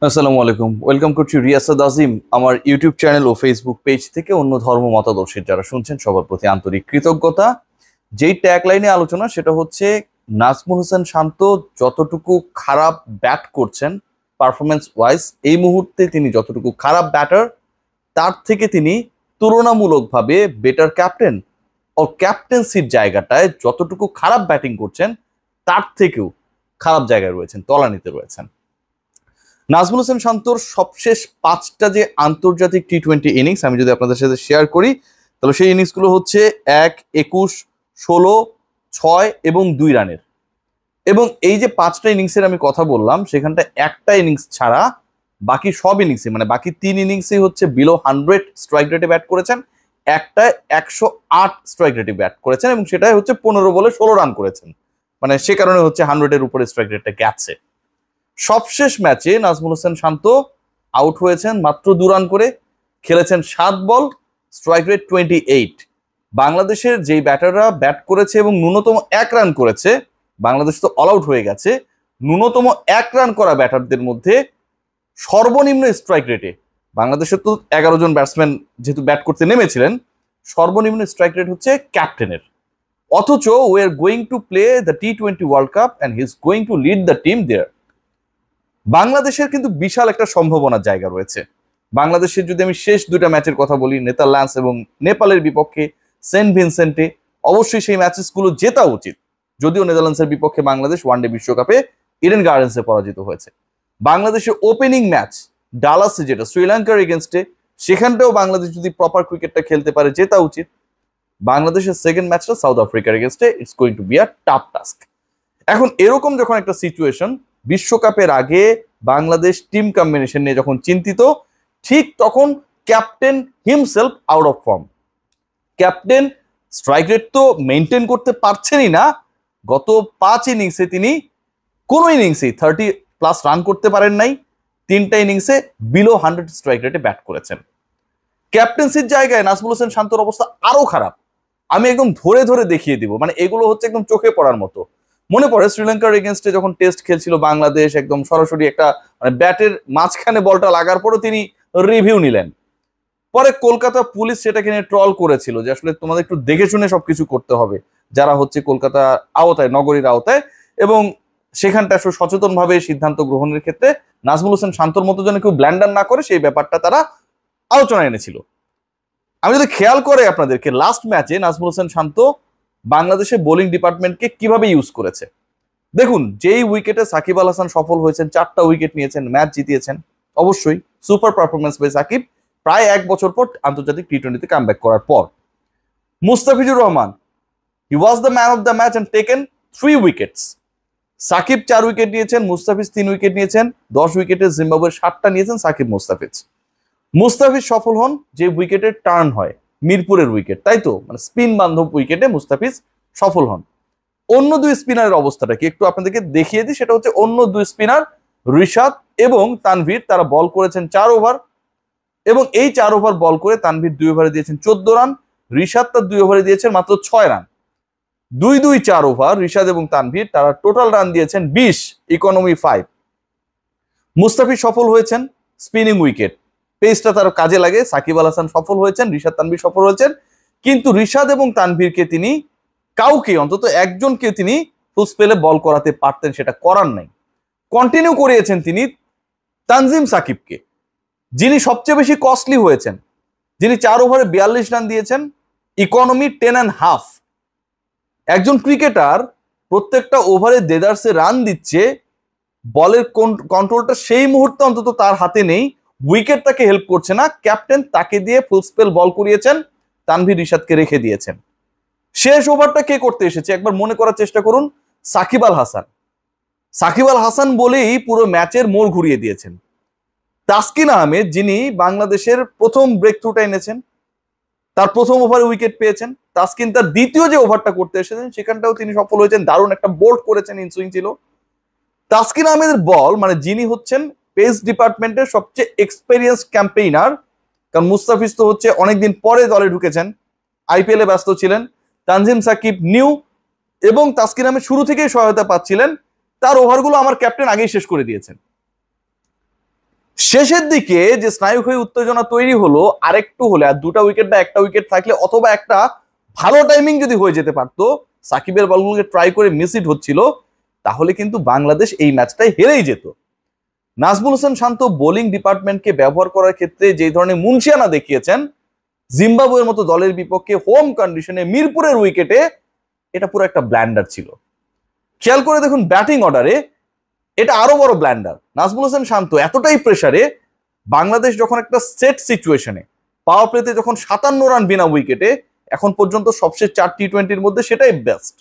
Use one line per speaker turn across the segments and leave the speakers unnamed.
আসসালামু আলাইকুম, ওয়েলকাম করছি রিয়াসাদ আজিম আমার ইউটিউব চ্যানেল ও ফেসবুক পেজ থেকে। অন্য ধর্ম মতাদর্শের যারা শুনছেন সবার প্রতি আন্তরিক কৃতজ্ঞতা। যেই ট্যাগ লাইনে আলোচনা সেটা হচ্ছে নাজমুল হোসেন শান্ত যতটুকু খারাপ ব্যাট করছেন পারফরমেন্স ওয়াইজ, এই মুহূর্তে তিনি যতটুকু খারাপ ব্যাটার তার থেকে তিনি তুলনামূলকভাবে বেটার ক্যাপ্টেন ও ক্যাপ্টেন্সির জায়গাটায় যতটুকু খারাপ ব্যাটিং করছেন তার থেকেও খারাপ জায়গায় রয়েছেন, তলানিতে রয়েছেন। নাজমুল হোসেন শান্তর সবশেষ 5টা যে আন্তর্জাতিক টি-20 ইনিংস আমি যদি আপনাদের সাথে শেয়ার করি, তাহলে সেই ইনিংসগুলো হচ্ছে 1, 21, 16, 6 এবং 2 রানের। এবং এই যে 5টা ইনিংসের আমি কথা বললাম, সেখানটা একটা ইনিংস ছাড়া বাকি সব ইনিংসে, মানে বাকি 3 ইনিংসেই হচ্ছে বিলো 100 স্ট্রাইক রেটে ব্যাট করেছেন, একটা 108 স্ট্রাইক রেটে ব্যাট করেছেন এবং সেটাই হচ্ছে 15 বলে 16 রান করেছেন। মানে সে কারণে হচ্ছে 100-এর উপরে স্ট্রাইক রেটটা গেছে। সবশেষ ম্যাচে নাজমুল হোসেন শান্ত আউট হয়েছেন মাত্র 2 রান করে, খেলেছেন 7 বল, স্ট্রাইক রেট 28। বাংলাদেশের যেই ব্যাটাররা ব্যাট করেছে এবং ন্যূনতম 1 রান করেছে, বাংলাদেশ তো অল আউট হয়ে গেছে, ন্যূনতম 1 রান করা ব্যাটারদের মধ্যে সর্বনিম্ন স্ট্রাইক রেটে, বাংলাদেশের তো 11 জন ব্যাটসম্যান যেহেতু ব্যাট করতে নেমেছিলেন, সর্বনিম্ন স্ট্রাইক রেট হচ্ছে ক্যাপ্টেনের। অথচ we are going to play the টি-20 world cup and he is going to lead the team there. বাংলাদেশের কিন্তু বিশাল একটা সম্ভাবনার জায়গা রয়েছে। বাংলাদেশের যদি আমি শেষ 2টা ম্যাচের কথা বলি, নেদারল্যান্ডস এবং নেপালের বিপক্ষে সেন্ট ভিনসেন্টে, অবশ্যই সেই ম্যাচেসগুলো জেতা উচিত। যদিও নেদারল্যান্ডসের বিপক্ষে বাংলাদেশ ওয়ানডে বিশ্বকাপে ইডেন গার্ডেন্সে পরাজিত হয়েছে। বাংলাদেশের ওপেনিং ম্যাচ ডালাসে, যেটা শ্রীলঙ্কার এগেনস্টে, সেখানটাও বাংলাদেশ যদি প্রপার ক্রিকেটটা খেলতে পারে জেতা উচিত। বাংলাদেশের সেকেন্ড ম্যাচটা সাউথ আফ্রিকার এগেনস্টে, it's going to be a tough task. এখন এরকম যখন একটা সিচুয়েশন, বিশ্বকাপের আগে বাংলাদেশ টিম কম্বিনেশন নিয়ে যখন চিন্তিত, ঠিক তখন captain himself out of form. Captain strike rate তো মেনটেন করতে পারছেনই না। গত 5 ইনিংসে তিনি কোনো ইনিংসে 30+ রান করতে পারেন নাই। 3টা ইনিংসে বিলো 100 স্ট্রাইক রেটে ব্যাট করেছেন। ক্যাপ্টেন্সির জায়গায় নাজমুল হোসেন শান্তর অবস্থা আরো খারাপ। আমি একদম ধরে ধরে দেখিয়ে দিব, মানে এগুলো হচ্ছে একদম চোখে পড়ার মতো। মনে পড়ে শ্রীলঙ্কার এগেনস্টে যখন টেস্ট খেলছিল বাংলাদেশ, একদম সরাসরি একটা মানে ব্যাটের মাঝখানে বলটা লাগার পরও তিনি রিভিউ নিলেন। পরে কলকাতা পুলিশ সেটাকে নিয়ে ট্রল করেছিল যে আসলে তোমাদের একটু দেখে শুনে সবকিছু করতে হবে যারা হচ্ছে কলকাতা আওতায়, নগরীর আওতায়, এবং সেখানটা আসলে সচেতনভাবে সিদ্ধান্ত গ্রহণের ক্ষেত্রে নাজমুল হোসেন শান্তর মতো যেন কেউ ব্ল্যান্ডার না করে সেই ব্যাপারটা তারা আলোচনায় এনেছিল। আমি যদি খেয়াল করে আপনাদেরকে, লাস্ট ম্যাচে নাজমুল হোসেন শান্ত বাংলাদেশের বোলিং ডিপার্টমেন্টকে কিভাবে ইউজ করেছে দেখুন। যেই উইকেটে সাকিব আল হাসান সফল হয়েছেন, 4টা উইকেট নিয়েছেন, ম্যাচ জিতিয়েছেন, অবশ্যই সুপার পারফরমেন্স বাই সাকিব প্রায় 1 বছর পর আন্তর্জাতিক টি-20তে কামব্যাক করার পর। Mustafizur Rahman, he was the man of the match and taken 3 wickets. Shakib 4 wicket নিয়েছেন, মুস্তাফিজ 3 উইকেট নিয়েছেন, 10 উইকেটে জিম্বাবুয়ের 7টা নিয়েছেন সাকিব মুস্তাফিজ। মুস্তাফিজ সফল হন যে উইকেটের টার্ন হয়, মিরপুরের উইকেট, তাই তো, মানে স্পিন বান্ধব উইকেটে মুস্তাফিজ সফল হন। অন্য 2 স্পিনারের অবস্থাটা কি একটু আপনাদেরকে দেখিয়ে দিই। সেটা হচ্ছে অন্য 2 স্পিনার রিশাদ এবং তানভীর, তারা বল করেছেন 4 ওভার এবং এই 4 ওভার বল করে তানভীর 2 ওভারে দিয়েছেন 14 রান, রিশাদ তার 2 ওভারে দিয়েছেন মাত্র 6 রান। 2-2-4 ওভার রিশাদ এবং তানভীর, তারা টোটাল রান দিয়েছেন 20, ইকোনমি 5। মুস্তাফিজ সফল হয়েছেন স্পিনিং উইকেট, পেসটা তার কাজে লাগে। সাকিব আল হাসান সফল হয়েছেন, রিশাদ তানভীর সফল হয়েছেন, কিন্তু রিশাদ এবং তানভীরকে তিনি কাউকে, অন্তত একজনকে তিনি ফুল স্পেলে বল করাতে পারতেন, সেটা করার নাই। কন্টিনিউ করিয়েছেন তিনি তানজিম সাকিবকে, যিনি সবচেয়ে বেশি কস্টলি হয়েছেন, যিনি 4 ওভারে 42 রান দিয়েছেন, ইকোনমি 10.5। একজন ক্রিকেটার প্রত্যেকটা ওভারে দেদারসে রান দিচ্ছে, বলের কন্ট্রোলটা সেই মুহূর্তে অন্তত তার হাতে নেই, উইকেট তাকে হেল্প করছে না, ক্যাপ্টেন তাকে দিয়ে ফুল স্পেল বল করিয়েছেন, তানভীর রিশাদকে রেখে দিয়েছেন। শেষ ওভারটা কে করতে এসেছে একবার মনে করার চেষ্টা করুন, সাকিব আল হাসান। সাকিব আল হাসান বলেই পুরো ম্যাচের মোড় ঘুরিয়ে দিয়েছেন। তাসকিন আহমেদ, যিনি বাংলাদেশের প্রথম ব্রেক থ্রুটা এনেছেন, তার প্রথম ওভারে উইকেট পেয়েছেন। তাসকিন তার দ্বিতীয় যে ওভারটা করতে এসেছেন সেখানটাও তিনি সফল হয়েছেন, দারুণ একটা বোল্ড করেছেন, ইনসুইং ছিল। তাসকিন আহমেদের বল, মানে যিনি হচ্ছেন পেস ডিপার্টমেন্টের সবচেয়ে এক্সপেরিয়েন্স ক্যাম্পেইনার, কারণ মুস্তাফিজ তো হচ্ছে অনেকদিন পরে দলে ঢুকেছেন, আইপিএলে ব্যস্ত ছিলেন, তানজিম সাকিব নিউ এবং তাসকিন আহমেদ শুরু থেকেই সহায়তা পাচ্ছিলেন, তার ওভারগুলো আমার ক্যাপ্টেন আগেই শেষ করে দিয়েছেন। শেষের দিকে যে স্নায়ুক হয়ে উত্তেজনা তৈরি হলো, আরেকটু হলে আর দুটা উইকেট বা একটা উইকেট থাকলে অথবা একটা ভালো টাইমিং যদি হয়ে যেতে পারতো, সাকিবের বলগুলোকে ট্রাই করে মিস ইট হচ্ছিল, তাহলে কিন্তু বাংলাদেশ এই ম্যাচটাই হেরেই যেত। নাজমুল হোসেন শান্ত বোলিং ডিপার্টমেন্টকে ব্যবহার করার ক্ষেত্রে যে ধরনের মুনশিয়ানা দেখিয়েছেন জিম্বাবুয়ের মতো দলের বিপক্ষে হোম কন্ডিশনে মিরপুরের উইকেটে, এটা পুরো একটা ব্ল্যান্ডার ছিল। খেয়াল করে দেখুন ব্যাটিং অর্ডারে এটা আরো বড় ব্ল্যান্ডার। নাজমুল হোসেন শান্ত এতটাই প্রেসারে, বাংলাদেশ যখন একটা সেট সিচুয়েশনে পাওয়ার প্লেতে যখন 57 রান বিনা উইকেটে, এখন পর্যন্ত সবশেষ 4 টি-20-র মধ্যে সেটাই বেস্ট।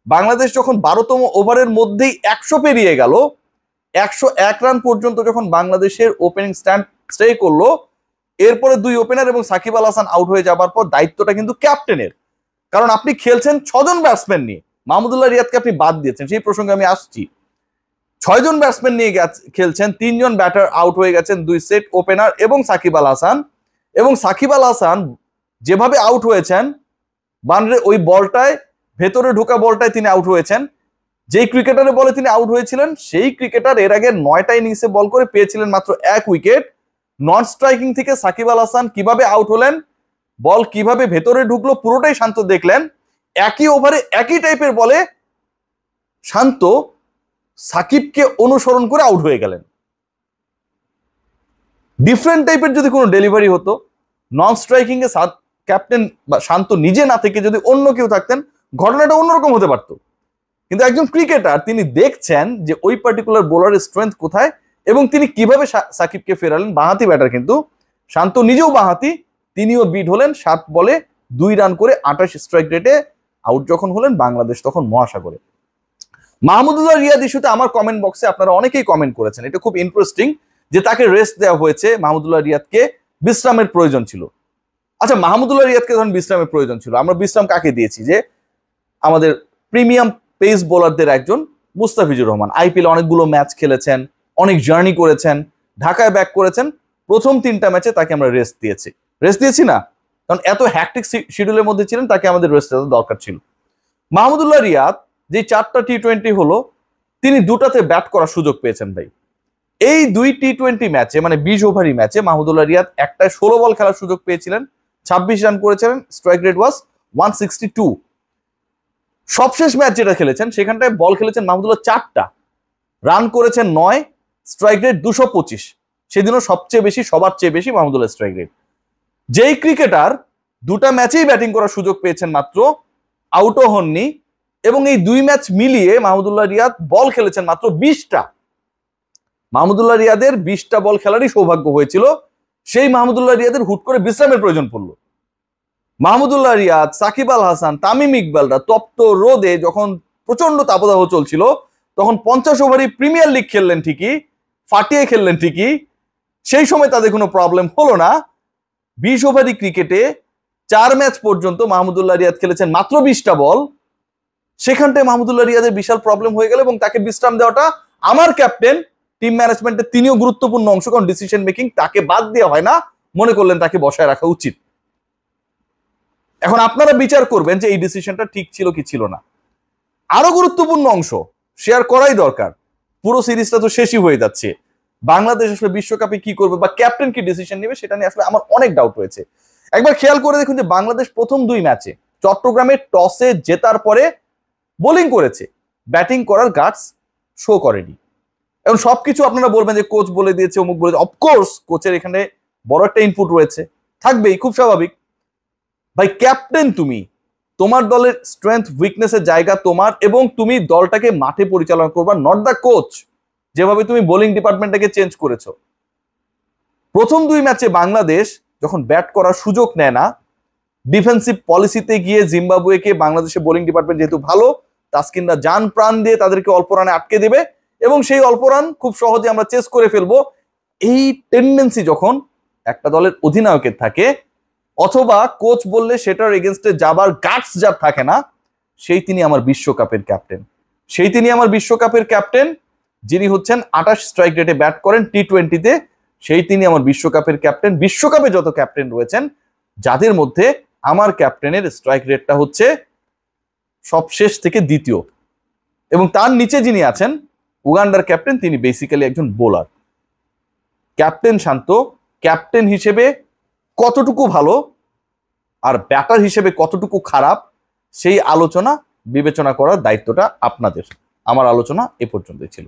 বাংলাদেশ যখন 12তম ওভারের মধ্যেই 100 পেরিয়ে গেল, 101 রান পর্যন্ত যখন বাংলাদেশের ওপেনিং স্ট্যান্ড স্টে করলো, এরপরে দুই ওপেনার এবং সাকিব আল হাসান আউট হয়ে যাবার পর দায়িত্বটা কিন্তু ক্যাপ্টেনের। কারণ আপনি খেলছেন 6 জন ব্যাটসম্যান নিয়ে, মাহমুদুল্লাহ রিয়াদকে আপনি বাদ দিয়েছেন, সেই প্রসঙ্গে আমি আসছি। 6 জন ব্যাটসম্যান নিয়ে খেলছেন, 3 জন ব্যাটার আউট হয়ে গেছেন, 2 সেট ওপেনার এবং সাকিব আল হাসান। এবং সাকিব আল হাসান যেভাবে আউট হয়েছেন, বানরে ওই বলটায়, ভেতরে ঢোকা বলটায় তিনি আউট হয়েছেন। যেই ক্রিকেটারের বলে তিনি আউট হয়েছিলেন, সেই ক্রিকেটার এর আগে 9টা ইনিংসে বল করে পেয়েছিলেন মাত্র 1 উইকেট। নন স্ট্রাইকিং থেকে সাকিব আল হাসান কিভাবে আউট হলেন, বল কিভাবে ভেতরে ঢুকলো, পুরোটাই শান্ত দেখলেন। একই ওভারে একই টাইপের বলে শান্ত সাকিবকে অনুসরণ করে আউট হয়ে গেলেন। ডিফারেন্ট টাইপের যদি কোনো ডেলিভারি হতো, নন স্ট্রাইকিং এ ক্যাপ্টেন বা শান্ত নিজে না থেকে যদি অন্য কেউ থাকতেন, ঘটনাটা অন্যরকম হতে পারত। কিন্তু একজন ক্রিকেটার, তিনি দেখছেন যে ওই পার্টিকুলার বোলারের স্ট্রেংথ কোথায় এবং তিনি কিভাবে সাকিবকে ফেরালেন। বাঁহাতি ব্যাটার কিন্তু, শান্ত নিজেও বাঁহাতি, তিনিও বিট হলেন 7 বলে 2 রান করে 28 স্ট্রাইক রেটে আউট যখন হলেন, বাংলাদেশ তখন মহাসাগরে। মাহমুদুল্লাহ রিয়াদ ইস্যুতে আমার কমেন্ট বক্সে আপনারা অনেকেই কমেন্ট করেছেন, এটা খুব ইন্টারেস্টিং যে তাকে রেস্ট দেওয়া হয়েছে, মাহমুদুল্লাহ রিয়াদকে বিশ্রামের প্রয়োজন ছিল। আচ্ছা, মাহমুদুল্লাহ রিয়াদকে যখন বিশ্রামের প্রয়োজন ছিল, আমরা বিশ্রাম কাকে দিয়েছি? যে আমাদের প্রিমিয়াম পেস বোলারদের একজন মুস্তাফিজুর রহমান, আইপিএল অনেকগুলো ম্যাচ খেলেছেন, অনেক জার্নি করেছেন, ঢাকায় ব্যাক করেছেন, প্রথম 3টা ম্যাচে তাকে আমরা রেস্ট দিয়েছি না, কারণ এত হ্যাকটিক শিডিউলের মধ্যে ছিলেন, তাকে আমাদের রেস্ট দেওয়া দরকার ছিল। মাহমুদুল্লাহ রিয়াদ যে 4টা টি-20 হলো, তিনি 2টাতে ব্যাট করার সুযোগ পেয়েছেন ভাই। এই 2 টি-20 ম্যাচে, মানে 20 ওভারি ম্যাচে মাহমুদুল্লাহ রিয়াদ একটায় 16 বল খেলার সুযোগ পেয়েছিলেন, 26 রান করেছিলেন, স্ট্রাইক রেট ওয়াজ 162। সবশেষ ম্যাচ যেটা খেলেছেন, সেখানটায় বল খেলেছেন মাহমুদুল্লাহ 4টা, রান করেছেন 9, স্ট্রাইক রেট 225। সেদিনও সবার চেয়ে বেশি মাহমুদুল্লাহ স্ট্রাইক রেট। যেই ক্রিকেটার 2টা ম্যাচেই ব্যাটিং করার সুযোগ পেয়েছেন মাত্র, আউটও হননি, এবং এই 2 ম্যাচ মিলিয়ে মাহমুদুল্লাহ রিয়াদ বল খেলেছেন মাত্র 20টা। মাহমুদুল্লাহ রিয়াদের 20টা বল খেলারই সৌভাগ্য হয়েছিল, সেই মাহমুদুল্লাহ রিয়াদের হুট করে বিশ্রামের প্রয়োজন পড়লো। মাহমুদুল্লাহ রিয়াদ, সাকিব আল হাসান, তামিম ইকবালরা তপ্ত রোদে যখন প্রচন্ড তাপদাহ চলছিল, তখন 50 ওভারই প্রিমিয়ার লিগ খেললেন ঠিকই, ফাটিয়ে খেললেন ঠিকই, সেই সময় তাদের কোনো প্রবলেম হলো না। 20 ওভারি ক্রিকেটে 4 ম্যাচ পর্যন্ত মাহমুদুল্লাহ রিয়াদ খেলেছেন মাত্র 20টা বল, সেখানটায় মাহমুদুল্লাহ রিয়াদের বিশাল প্রবলেম হয়ে গেল এবং তাকে বিশ্রাম দেওয়াটা, আমার ক্যাপ্টেন, টিম ম্যানেজমেন্টের তিনিও গুরুত্বপূর্ণ অংশ, কারণ ডিসিশন মেকিং তাকে বাদ দেওয়া হয় না, মনে করলেন তাকে বসায় রাখা উচিত। এখন আপনারা বিচার করবেন যে এই ডিসিশনটা ঠিক ছিল কি ছিল না। আরো গুরুত্বপূর্ণ অংশ শেয়ার করাই দরকার, পুরো সিরিজটা তো শেষই হয়ে যাচ্ছে। বাংলাদেশ আসলে বিশ্বকাপে কি করবে বা ক্যাপ্টেন কি ডিসিশন নেবে, সেটা নিয়ে আসলে আমার অনেক ডাউট রয়েছে। একবার খেয়াল করে দেখুন যে বাংলাদেশ প্রথম 2 ম্যাচে চট্টগ্রামে টসে জেতার পরে বোলিং করেছে, ব্যাটিং করার গাটস শো করেনি। এখন সবকিছু আপনারা বলবেন যে কোচ বলে দিয়েছে, অমুক বলে, অফকোর্স কোচের এখানে বড় একটা ইনপুট রয়েছে, থাকবেই, খুব স্বাভাবিক। ভাই ক্যাপ্টেন তুমি, তোমার দলের স্ট্রেংথ উইকনেসের জায়গা তোমার, এবং তুমি দলটাকে মাঠে পরিচালনা করবা, নট দ্য কোচ। যেভাবে তুমি বোলিং ডিপার্টমেন্টটাকে চেঞ্জ করেছো, প্রথম 2 ম্যাচে বাংলাদেশ যখন ব্যাট করার সুযোগ নেয় না, ডিফেন্সিভ পলিসিতে গিয়ে জিম্বাবুয়েকে বাংলাদেশের বোলিং ডিপার্টমেন্ট যেহেতু ভালো, তাসকিনরা জান প্রাণ দিয়ে তাদেরকে অল্প রানে আটকে দেবে এবং সেই অল্প রান খুব সহজে আমরা চেস করে ফেলবো। এই টেন্ডেন্সি যখন একটা দলের অধিনায়কের থাকে, অথবা কোচ বললে সেটার এগেনস্টে যাবার গাটস যার থাকে না, সেই তিনি আমার বিশ্বকাপের ক্যাপ্টেন, যিনি হচ্ছেন 28 স্ট্রাইক রেটে ব্যাট করেন টি-20-তে, সেই তিনি আমার বিশ্বকাপের ক্যাপ্টেন। বিশ্বকাপে যত ক্যাপ্টেন রয়েছেন, যাদের মধ্যে আমার ক্যাপ্টেনের স্ট্রাইক রেটটা হচ্ছে সবশেষ থেকে দ্বিতীয়, এবং তার নিচে যিনি আছেন উগান্ডার ক্যাপ্টেন, তিনি বেসিক্যালি একজন বোলার। ক্যাপ্টেন শান্ত ক্যাপ্টেন হিসেবে কতটুকু ভালো আর ব্যাটার হিসেবে কতটুকু খারাপ, সেই আলোচনা বিবেচনা করার দায়িত্বটা আপনাদের। আমার আলোচনা এ পর্যন্তই ছিল।